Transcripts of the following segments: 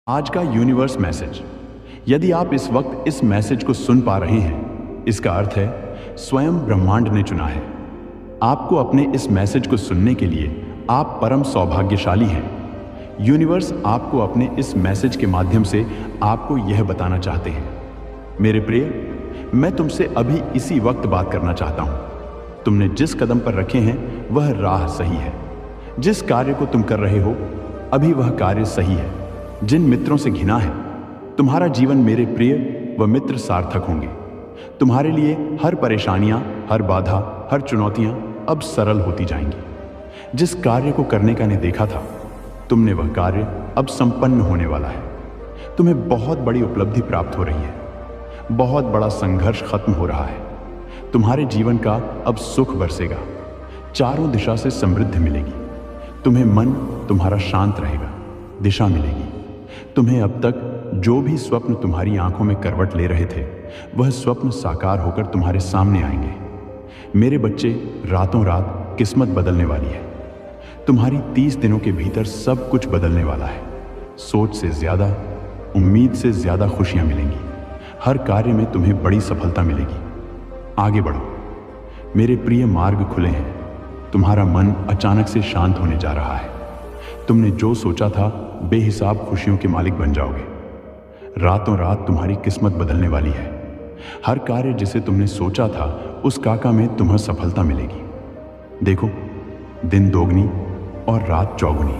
आज का universe message. यदि आप इस वक्त इस मैसेज को सुन पा रहे हैं, इसका अर्थ है स्वयं ब्रह्मांड ने चुना है आपको। अपने इस मैसेज को सुनने के लिए आप परम सौभाग्यशाली हैं। यूनिवर्स आपको अपने इस मैसेज के माध्यम से आपको यह बताना चाहते हैं, मेरे प्रिय, मैं तुमसे अभी इसी वक्त बात करना चाहता हूं। तुमने जिस कदम पर रखे हैं वह राह सही है। जिस कार्य को तुम कर रहे हो अभी वह कार्य सही है। जिन मित्रों से घिना है, तुम्हारा जीवन मेरे प्रिय व मित्र सार्थक होंगे। तुम्हारे लिए हर परेशानियां, हर बाधा, हर चुनौतियां अब सरल होती जाएंगी। जिस कार्य को करने का ने देखा था, तुमने वह कार्य अब संपन्न होने वाला है। तुम्हें बहुत बड़ी उपलब्धि प्राप्त हो रही है। बहुत बड़ा संघर्ष खत्म हो रहा है। तुम्हारे जीवन का अब सुख बरसेगा। चारों दिशा से समृद्धि मिलेगी। तुम्हें मन तुम्हारा शांत रहेगा, दिशा मिलेगी। तुम्हें अब तक जो भी स्वप्न तुम्हारी आंखों में करवट ले रहे थे, वह स्वप्न साकार होकर तुम्हारे सामने आएंगे। मेरे बच्चे, रातों रात किस्मत बदलने वाली है। तुम्हारी 30 दिनों के भीतर सब कुछ बदलने वाला है। सोच से ज्यादा, उम्मीद से ज्यादा खुशियां मिलेंगी। हर कार्य में तुम्हें बड़ी सफलता मिलेगी। आगे बढ़ो मेरे प्रिय, मार्ग खुले हैं। तुम्हारा मन अचानक से शांत होने जा रहा है। तुमने जो सोचा था, बेहिसाब खुशियों के मालिक बन जाओगे। रातों रात तुम्हारी किस्मत बदलने वाली है। हर कार्य जिसे तुमने सोचा था, उस काका में तुम्हें सफलता मिलेगी। देखो, दिन दोगुनी और रात चौगुनी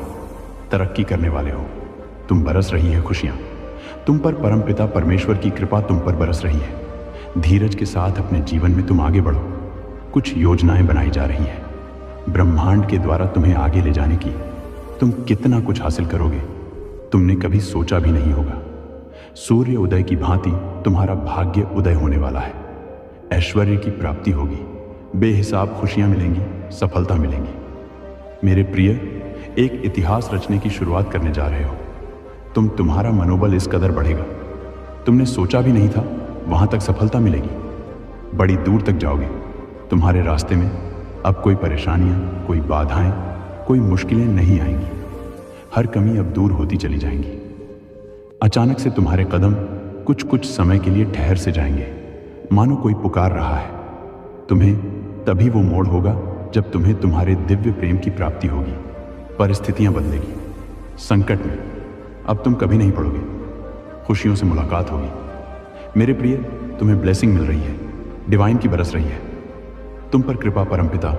तरक्की करने वाले हो। तुम बरस रही है खुशियां। तुम पर परमपिता परमेश्वर की कृपा तुम पर बरस रही है। धीरज के साथ अपने जीवन में तुम आगे बढ़ो। कुछ योजनाएं बनाई जा रही है ब्रह्मांड के द्वारा तुम्हें आगे ले जाने की। तुम कितना कुछ हासिल करोगे, तुमने कभी सोचा भी नहीं होगा। सूर्य उदय की भांति तुम्हारा भाग्य उदय होने वाला है। ऐश्वर्य की प्राप्ति होगी। बेहिसाब खुशियां मिलेंगी, सफलता मिलेंगी। मेरे प्रिय, एक इतिहास रचने की शुरुआत करने जा रहे हो। तुम्हारा मनोबल इस कदर बढ़ेगा, तुमने सोचा भी नहीं था वहां तक सफलता मिलेगी। बड़ी दूर तक जाओगे। तुम्हारे रास्ते में अब कोई परेशानियां, कोई बाधाएं, कोई मुश्किलें नहीं आएंगी। हर कमी अब दूर होती चली जाएंगी। अचानक से तुम्हारे कदम कुछ कुछ समय के लिए ठहर से जाएंगे, मानो कोई पुकार रहा है तुम्हें। तभी वो मोड़ होगा जब तुम्हें तुम्हारे दिव्य प्रेम की प्राप्ति होगी। परिस्थितियां बदलेगी। संकट में अब तुम कभी नहीं पड़ोगे। खुशियों से मुलाकात होगी। मेरे प्रिय, तुम्हें ब्लेसिंग मिल रही है, डिवाइन की बरस रही है। तुम पर कृपा परमपिता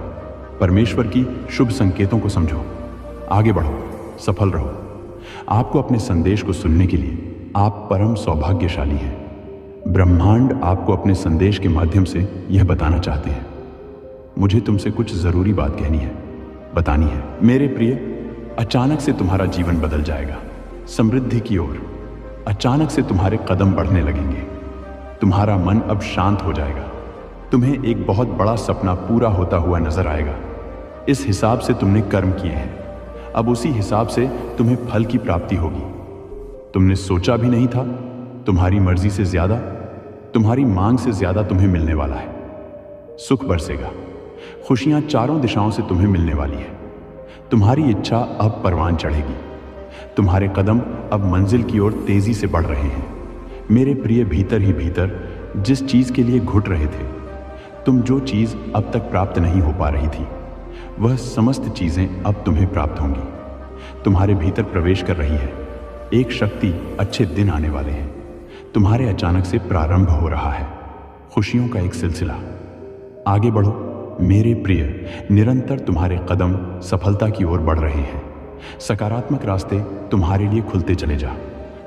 परमेश्वर की शुभ संकेतों को समझो। आगे बढ़ो, सफल रहो। आपको अपने संदेश को सुनने के लिए आप परम सौभाग्यशाली हैं। ब्रह्मांड आपको अपने संदेश के माध्यम से यह बताना चाहते हैं। मुझे तुमसे कुछ जरूरी बात कहनी है, बतानी है। मेरे प्रिय, अचानक से तुम्हारा जीवन बदल जाएगा। समृद्धि की ओर अचानक से तुम्हारे कदम बढ़ने लगेंगे। तुम्हारा मन अब शांत हो जाएगा। तुम्हें एक बहुत बड़ा सपना पूरा होता हुआ नजर आएगा। इस हिसाब से तुमने कर्म किए हैं, अब उसी हिसाब से तुम्हें फल की प्राप्ति होगी। तुमने सोचा भी नहीं था, तुम्हारी मर्जी से ज्यादा, तुम्हारी मांग से ज्यादा तुम्हें मिलने वाला है। सुख बरसेगा। खुशियां चारों दिशाओं से तुम्हें मिलने वाली है। तुम्हारी इच्छा अब परवान चढ़ेगी। तुम्हारे कदम अब मंजिल की ओर तेजी से बढ़ रहे हैं। मेरे प्रिय, भीतर ही भीतर जिस चीज के लिए घुट रहे थे, तुम जो चीज अब तक प्राप्त नहीं हो पा रही थी, वह समस्त चीजें अब तुम्हें प्राप्त होंगी। तुम्हारे भीतर प्रवेश कर रही है एक शक्ति। अच्छे दिन आने वाले हैं। तुम्हारे अचानक से प्रारंभ हो रहा है खुशियों का एक सिलसिला। आगे बढ़ो मेरे प्रिय, निरंतर तुम्हारे कदम सफलता की ओर बढ़ रहे हैं। सकारात्मक रास्ते तुम्हारे लिए खुलते चले जा।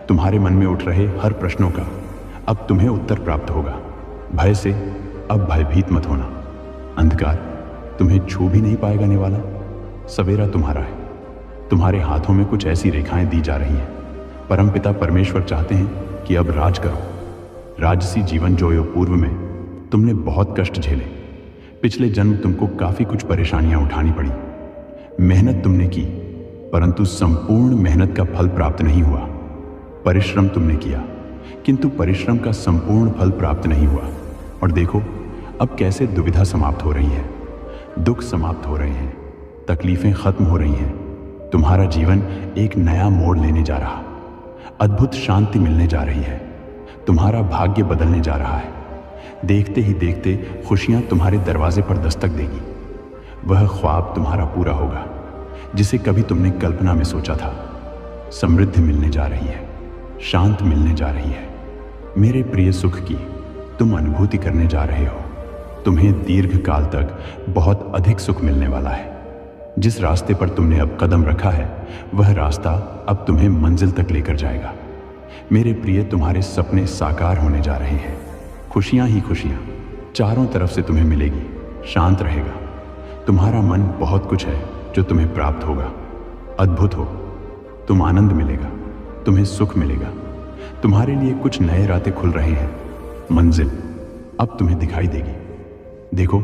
तुम्हारे मन में उठ रहे हर प्रश्नों का अब तुम्हें उत्तर प्राप्त होगा। भय से अब भयभीत मत होना। अंधकार तुम्हें छू भी नहीं पाएगा निवाला। सवेरा तुम्हारा है। तुम्हारे हाथों में कुछ ऐसी रेखाएं दी जा रही हैं। परमपिता परमेश्वर चाहते हैं कि अब राज करो। राजसी जीवन जोयो। पूर्व में तुमने बहुत कष्ट झेले। पिछले जन्म तुमको काफी कुछ परेशानियां उठानी पड़ी। मेहनत तुमने की, परंतु संपूर्ण मेहनत का फल प्राप्त नहीं हुआ। परिश्रम तुमने किया, किंतु परिश्रम का संपूर्ण फल प्राप्त नहीं हुआ। और देखो अब कैसे दुविधा समाप्त हो रही है, दुख समाप्त हो रहे हैं, तकलीफें खत्म हो रही हैं। तुम्हारा जीवन एक नया मोड़ लेने जा रहा। अद्भुत शांति मिलने जा रही है। तुम्हारा भाग्य बदलने जा रहा है। देखते ही देखते खुशियां तुम्हारे दरवाजे पर दस्तक देगी। वह ख्वाब तुम्हारा पूरा होगा जिसे कभी तुमने कल्पना में सोचा था। समृद्धि मिलने जा रही है, शांत मिलने जा रही है। मेरे प्रिय, सुख की तुम अनुभूति करने जा रहे हो। तुम्हें दीर्घ काल तक बहुत अधिक सुख मिलने वाला है। जिस रास्ते पर तुमने अब कदम रखा है वह रास्ता अब तुम्हें मंजिल तक लेकर जाएगा। मेरे प्रिय, तुम्हारे सपने साकार होने जा रहे हैं। खुशियां ही खुशियां चारों तरफ से तुम्हें मिलेगी। शांत रहेगा। तुम्हारा मन बहुत कुछ है जो तुम्हें प्राप्त होगा। अद्भुत हो। तुम आनंद मिलेगा, तुम्हें सुख मिलेगा। तुम्हारे लिए कुछ नए रास्ते खुल रहे हैं। मंजिल अब तुम्हें दिखाई देगी। देखो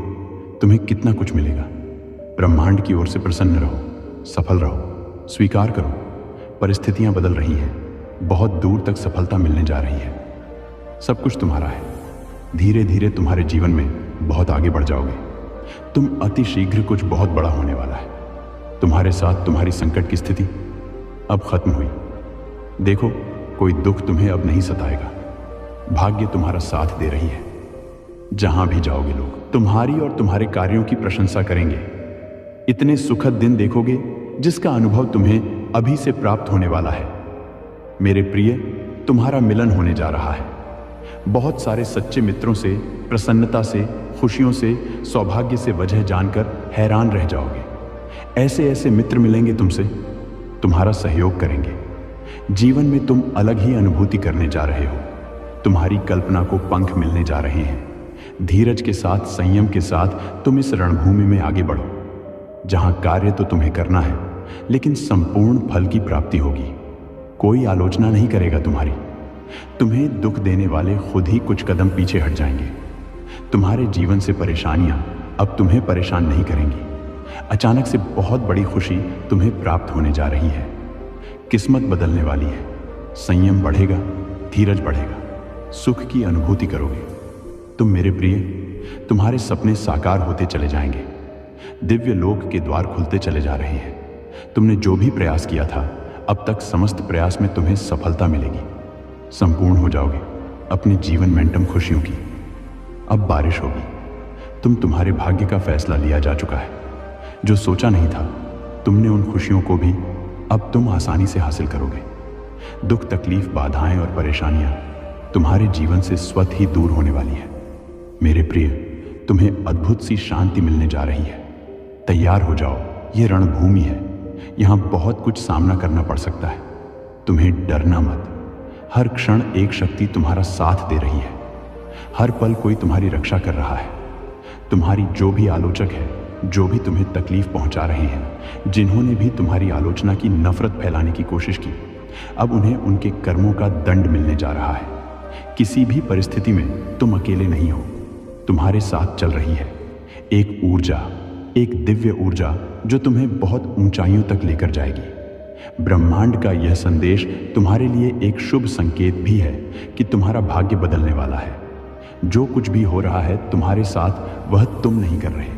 तुम्हें कितना कुछ मिलेगा। ब्रह्मांड की ओर से प्रसन्न रहो, सफल रहो, स्वीकार करो। परिस्थितियां बदल रही हैं। बहुत दूर तक सफलता मिलने जा रही है। सब कुछ तुम्हारा है। धीरे धीरे तुम्हारे जीवन में बहुत आगे बढ़ जाओगे। तुम अति शीघ्र कुछ बहुत बड़ा होने वाला है। तुम्हारे साथ तुम्हारी संकट की स्थिति अब खत्म हुई। देखो कोई दुख तुम्हें अब नहीं सताएगा। भाग्य तुम्हारा साथ दे रही है। जहां भी जाओगे लोग तुम्हारी और तुम्हारे कार्यों की प्रशंसा करेंगे। इतने सुखद दिन देखोगे जिसका अनुभव तुम्हें अभी से प्राप्त होने वाला है। मेरे प्रिय, तुम्हारा मिलन होने जा रहा है। बहुत सारे सच्चे मित्रों से, प्रसन्नता से, खुशियों से, सौभाग्य से वजह जानकर हैरान रह जाओगे। ऐसे ऐसे मित्र मिलेंगे तुमसे, तुम्हारा सहयोग करेंगे। जीवन में तुम अलग ही अनुभूति करने जा रहे हो। तुम्हारी कल्पना को पंख मिलने जा रहे हैं। धीरज के साथ, संयम के साथ तुम इस रणभूमि में आगे बढ़ो जहां कार्य तो तुम्हें करना है लेकिन संपूर्ण फल की प्राप्ति होगी। कोई आलोचना नहीं करेगा तुम्हारी। तुम्हें दुख देने वाले खुद ही कुछ कदम पीछे हट जाएंगे। तुम्हारे जीवन से परेशानियां अब तुम्हें परेशान नहीं करेंगी। अचानक से बहुत बड़ी खुशी तुम्हें प्राप्त होने जा रही है। किस्मत बदलने वाली है। संयम बढ़ेगा, धीरज बढ़ेगा, सुख की अनुभूति करोगे। तुम मेरे प्रिय, तुम्हारे सपने साकार होते चले जाएंगे। दिव्य लोक के द्वार खुलते चले जा रहे हैं। तुमने जो भी प्रयास किया था अब तक समस्त प्रयास में तुम्हें सफलता मिलेगी। संपूर्ण हो जाओगे अपने जीवन मेंटम खुशियों की। अब बारिश होगी। तुम्हारे भाग्य का फैसला लिया जा चुका है। जो सोचा नहीं था तुमने उन खुशियों को भी अब तुम आसानी से हासिल करोगे। दुख, तकलीफ, बाधाएं और परेशानियां तुम्हारे जीवन से स्वतः ही दूर होने वाली है। मेरे प्रिय, तुम्हें अद्भुत सी शांति मिलने जा रही है। तैयार हो जाओ, ये रणभूमि है। यहां बहुत कुछ सामना करना पड़ सकता है। तुम्हें डरना मत। हर क्षण एक शक्ति तुम्हारा साथ दे रही है। हर पल कोई तुम्हारी रक्षा कर रहा है। तुम्हारी जो भी आलोचक है, जो भी तुम्हें तकलीफ पहुंचा रहे हैं, जिन्होंने भी तुम्हारी आलोचना की, नफरत फैलाने की कोशिश की, अब उन्हें उनके कर्मों का दंड मिलने जा रहा है। किसी भी परिस्थिति में तुम अकेले नहीं हो। तुम्हारे साथ चल रही है एक ऊर्जा, एक दिव्य ऊर्जा जो तुम्हें बहुत ऊंचाइयों तक लेकर जाएगी। ब्रह्मांड का यह संदेश तुम्हारे लिए एक शुभ संकेत भी है कि तुम्हारा भाग्य बदलने वाला है। जो कुछ भी हो रहा है तुम्हारे साथ, वह तुम नहीं कर रहे,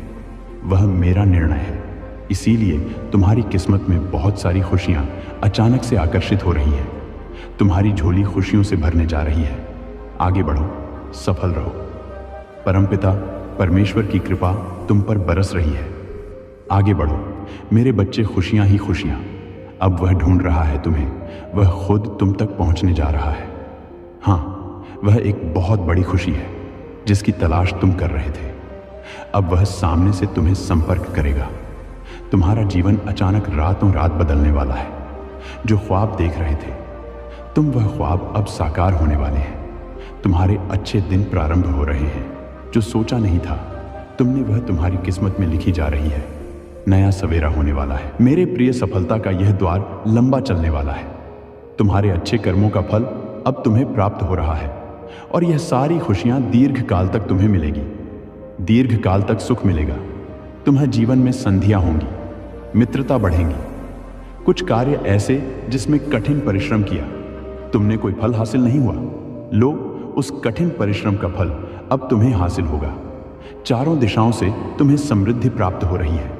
वह मेरा निर्णय है। इसीलिए तुम्हारी किस्मत में बहुत सारी खुशियां अचानक से आकर्षित हो रही हैं। तुम्हारी झोली खुशियों से भरने जा रही है। आगे बढ़ो, सफल रहो। परमपिता परमेश्वर की कृपा तुम पर बरस रही है। आगे बढ़ो मेरे बच्चे, खुशियां ही खुशियां। अब वह ढूंढ रहा है तुम्हें, वह खुद तुम तक पहुंचने जा रहा है। हाँ, वह एक बहुत बड़ी खुशी है जिसकी तलाश तुम कर रहे थे। अब वह सामने से तुम्हें संपर्क करेगा। तुम्हारा जीवन अचानक रातों रात बदलने वाला है। जो ख्वाब देख रहे थे तुम, वह ख्वाब अब साकार होने वाले हैं। तुम्हारे अच्छे दिन प्रारंभ हो रहे हैं। जो सोचा नहीं था तुमने, वह तुम्हारी किस्मत में लिखी जा रही है। नया सवेरा होने वाला है। मेरे प्रिय, सफलता का यह द्वार लंबा चलने वाला है। तुम्हारे अच्छे कर्मों का फल अब तुम्हें प्राप्त हो रहा है और यह सारी खुशियां दीर्घ काल तक तुम्हें मिलेगी। दीर्घ काल तक सुख मिलेगा। तुम्हारे जीवन में संधियां होंगी, मित्रता बढ़ेंगी। कुछ कार्य ऐसे जिसमें कठिन परिश्रम किया, तुमने कोई फल हासिल नहीं हुआ, लो उस कठिन परिश्रम का फल अब तुम्हें हासिल होगा। चारों दिशाओं से तुम्हें समृद्धि प्राप्त हो रही है।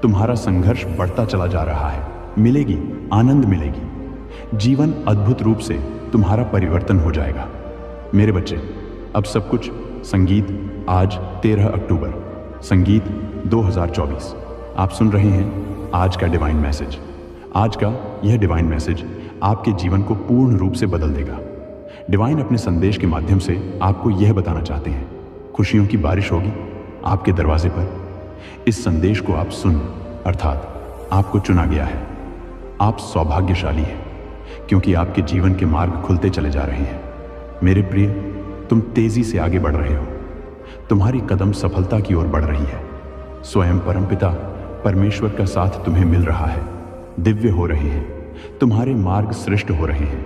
तुम्हारा संघर्ष बढ़ता चला जा रहा है। मिलेगी, आनंद मिलेगी। जीवन अद्भुत रूप से तुम्हारा परिवर्तन हो जाएगा। मेरे बच्चे, अब सब कुछ संगीत आज 13 अक्टूबर, संगीत 2024। आप सुन रहे हैं आज का डिवाइन मैसेज। आज का यह डिवाइन मैसेज आपके जीवन को पूर्ण रूप से बदल देगा। डिवाइन अपने संदेश के माध्यम से आपको यह बताना चाहते हैं, खुशियों की बारिश होगी आपके दरवाजे पर। इस संदेश को आप सुन, अर्थात आपको चुना गया है। आप सौभाग्यशाली हैं क्योंकि आपके जीवन के मार्ग खुलते चले जा रहे हैं। मेरे प्रिय, तुम तेजी से आगे बढ़ रहे हो। तुम्हारी कदम सफलता की ओर बढ़ रही है। स्वयं परमपिता परमेश्वर का साथ तुम्हें मिल रहा है। दिव्य हो रहे हैं, तुम्हारे मार्ग श्रेष्ठ हो रहे हैं।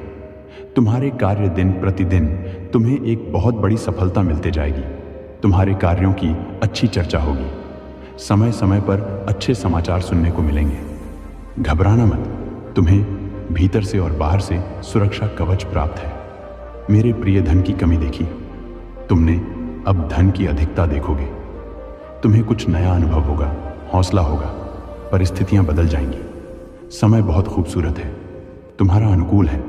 तुम्हारे कार्य दिन प्रतिदिन तुम्हें एक बहुत बड़ी सफलता मिलते जाएगी। तुम्हारे कार्यों की अच्छी चर्चा होगी। समय समय पर अच्छे समाचार सुनने को मिलेंगे। घबराना मत, तुम्हें भीतर से और बाहर से सुरक्षा कवच प्राप्त है। मेरे प्रिय, धन की कमी देखी, तुमने अब धन की अधिकता देखोगे। तुम्हें कुछ नया अनुभव होगा, हौसला होगा, परिस्थितियां बदल जाएंगी। समय बहुत खूबसूरत है, तुम्हारा अनुकूल है।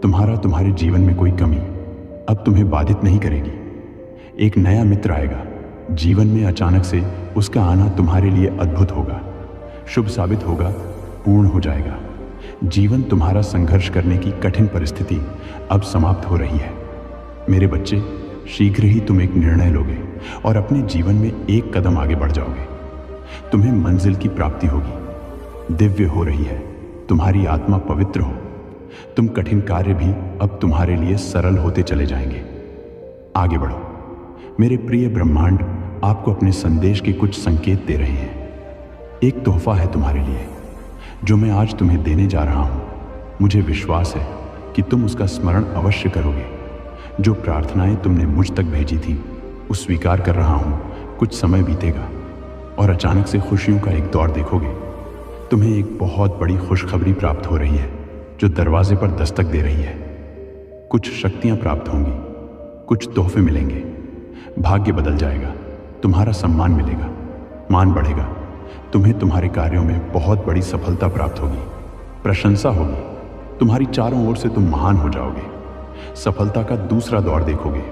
तुम्हारे जीवन में कोई कमी अब तुम्हें बाधित नहीं करेगी। एक नया मित्र आएगा जीवन में। अचानक से उसका आना तुम्हारे लिए अद्भुत होगा, शुभ साबित होगा, पूर्ण हो जाएगा। जीवन तुम्हारा संघर्ष करने की कठिन परिस्थिति अब समाप्त हो रही है। मेरे बच्चे, शीघ्र ही तुम एक निर्णय लोगे और अपने जीवन में एक कदम आगे बढ़ जाओगे। तुम्हें मंजिल की प्राप्ति होगी। दिव्य हो रही है, तुम्हारी आत्मा पवित्र हो। तुम कठिन कार्य भी अब तुम्हारे लिए सरल होते चले जाएंगे। आगे बढ़ो। मेरे प्रिय, ब्रह्मांड आपको अपने संदेश के कुछ संकेत दे रहे हैं। एक तोहफा है तुम्हारे लिए जो मैं आज तुम्हें देने जा रहा हूं। मुझे विश्वास है कि तुम उसका स्मरण अवश्य करोगे। जो प्रार्थनाएं तुमने मुझ तक भेजी थी उस स्वीकार कर रहा हूं। कुछ समय बीतेगा और अचानक से खुशियों का एक दौर देखोगे। तुम्हें एक बहुत बड़ी खुशखबरी प्राप्त हो रही है जो दरवाजे पर दस्तक दे रही है। कुछ शक्तियां प्राप्त होंगी, कुछ तोहफे मिलेंगे, भाग्य बदल जाएगा, तुम्हारा सम्मान मिलेगा, मान बढ़ेगा। तुम्हें तुम्हारे कार्यों में बहुत बड़ी सफलता प्राप्त होगी, प्रशंसा होगी। तुम्हारी चारों ओर से तुम महान हो जाओगे। सफलता का दूसरा दौर देखोगे।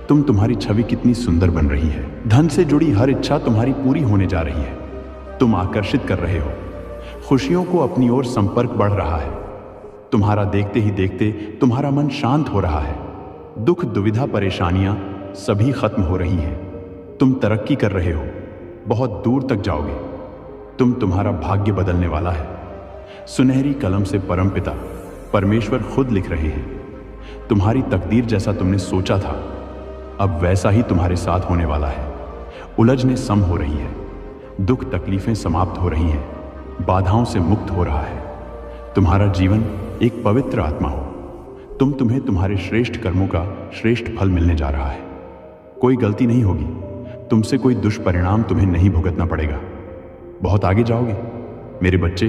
तुम्हारी छवि कितनी सुंदर बन रही है। धन से जुड़ी हर इच्छा तुम्हारी पूरी होने जा रही है। तुम आकर्षित कर रहे हो। खुशियों को अपनी ओर संपर्क बढ़ रहा है। तुम्हारा देखते ही देखते तुम्हारा मन शांत हो रहा है। दुख, दुविधा, परेशानियां सभी खत्म हो रही हैं। तुम तरक्की कर रहे हो, बहुत दूर तक जाओगे। तुम्हारा भाग्य बदलने वाला है। सुनहरी कलम से परमपिता परमेश्वर खुद लिख रहे हैं। तुम्हारी तकदीर जैसा तुमने सोचा था अब वैसा ही तुम्हारे साथ होने वाला है। उलझने सम हो रही है, दुख तकलीफें समाप्त हो रही हैं, बाधाओं से मुक्त हो रहा है। तुम्हारा जीवन एक पवित्र आत्मा हो। तुम्हें तुम्हारे श्रेष्ठ कर्मों का श्रेष्ठ फल मिलने जा रहा है। कोई गलती नहीं होगी, तुमसे कोई दुष्परिणाम तुम्हें नहीं भुगतना पड़ेगा। बहुत आगे जाओगे। मेरे बच्चे,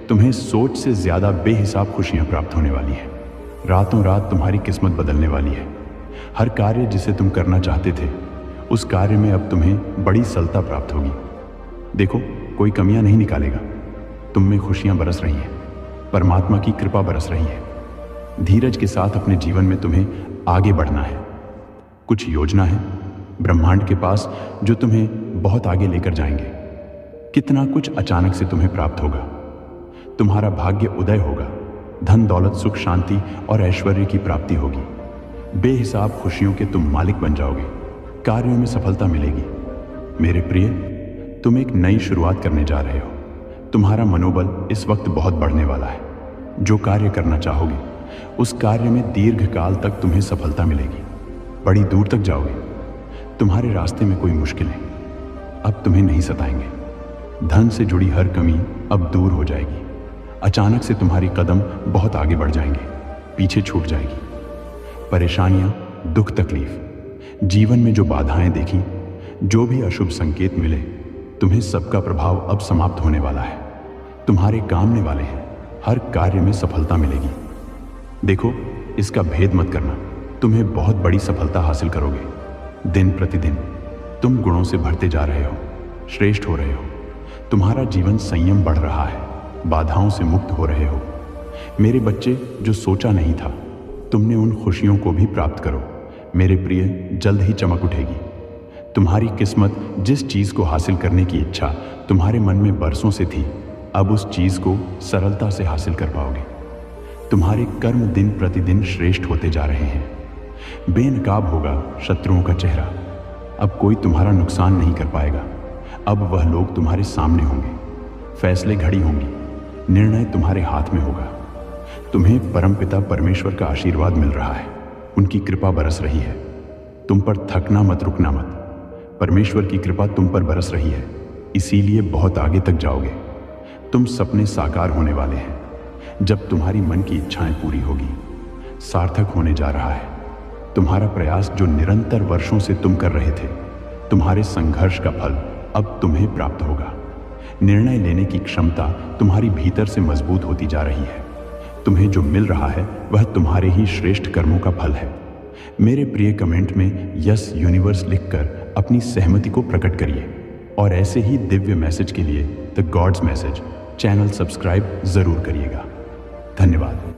तुम्हें सोच से ज्यादा बेहिसाब खुशियां प्राप्त होने वाली है। रातों रात तुम्हारी किस्मत बदलने वाली है। हर कार्य जिसे तुम करना चाहते थे उस कार्य में अब तुम्हें बड़ी सफलता प्राप्त होगी। देखो, कोई कमियां नहीं निकालेगा। तुम में खुशियां बरस रही हैं, परमात्मा की कृपा बरस रही है। धीरज के साथ अपने जीवन में तुम्हें आगे बढ़ना है। कुछ योजना है ब्रह्मांड के पास जो तुम्हें बहुत आगे लेकर जाएंगे। कितना कुछ अचानक से तुम्हें प्राप्त होगा। तुम्हारा भाग्य उदय होगा। धन, दौलत, सुख, शांति और ऐश्वर्य की प्राप्ति होगी। बेहिसाब खुशियों के तुम मालिक बन जाओगे। कार्यों में सफलता मिलेगी। मेरे प्रिय, तुम एक नई शुरुआत करने जा रहे हो। तुम्हारा मनोबल इस वक्त बहुत बढ़ने वाला है। जो कार्य करना चाहोगे उस कार्य में दीर्घ काल तक तुम्हें सफलता मिलेगी। बड़ी दूर तक जाओगे। तुम्हारे रास्ते में कोई मुश्किलें अब तुम्हें नहीं सताएंगे। धन से जुड़ी हर कमी अब दूर हो जाएगी। अचानक से तुम्हारी कदम बहुत आगे बढ़ जाएंगे, पीछे छूट जाएगी। परेशानियां, दुख, तकलीफ, जीवन में जो बाधाएं देखी, जो भी अशुभ संकेत मिले, तुम्हें सबका प्रभाव अब समाप्त होने वाला है। तुम्हारे कामने वाले हैं। हर कार्य में सफलता मिलेगी। देखो, इसका भेद मत करना। तुम्हें बहुत बड़ी सफलता हासिल करोगे। दिन प्रतिदिन तुम गुणों से भरते जा रहे हो, श्रेष्ठ हो रहे हो। तुम्हारा जीवन संयम बढ़ रहा है, बाधाओं से मुक्त हो रहे हो। मेरे बच्चे, जो सोचा नहीं था, तुमने उन खुशियों को भी प्राप्त करो। मेरे प्रिय, जल्द ही चमक उठेगी। तुम्हारी किस्मत, जिस चीज़ को हासिल करने की इच्छा तुम्हारे मन में बरसों से थी, अब उस चीज़ को सरलता से हासिल कर पाओगे। तुम्हारे कर्म दिन प्रतिदिन श्रेष्ठ होते जा रहे हैं। बेनकाब होगा शत्रुओं का चेहरा। अब कोई तुम्हारा नुकसान नहीं कर पाएगा। अब वह लोग तुम्हारे सामने होंगे। फैसले घड़ी होंगी। निर्णय तुम्हारे हाथ में होगा। तुम्हें परमपिता परमेश्वर का आशीर्वाद मिल रहा है। उनकी कृपा बरस रही है। तुम पर थकना मत, रुकना मत। परमेश्वर की कृपा तुम पर बरस रही है, इसीलिए बहुत आगे तक जाओगे। तुम सपने साकार होने वाले हैं। जब तुम्हारी मन की इच्छाएं पूरी होगी, सार्थक होने जा रहा है। तुम्हारा प्रयास, जो निरंतर वर्षों से तुम कर रहे थे, तुम्हारे संघर्ष का फल अब तुम्हें प्राप्त होगा। निर्णय लेने की क्षमता तुम्हारी भीतर से मजबूत होती जा रही है। तुम्हें जो मिल रहा है वह तुम्हारे ही श्रेष्ठ कर्मों का फल है। मेरे प्रिय, कमेंट में यस यूनिवर्स लिखकर अपनी सहमति को प्रकट करिए और ऐसे ही दिव्य मैसेज के लिए the gods message channel subscribe जरूर करिएगा। धन्यवाद।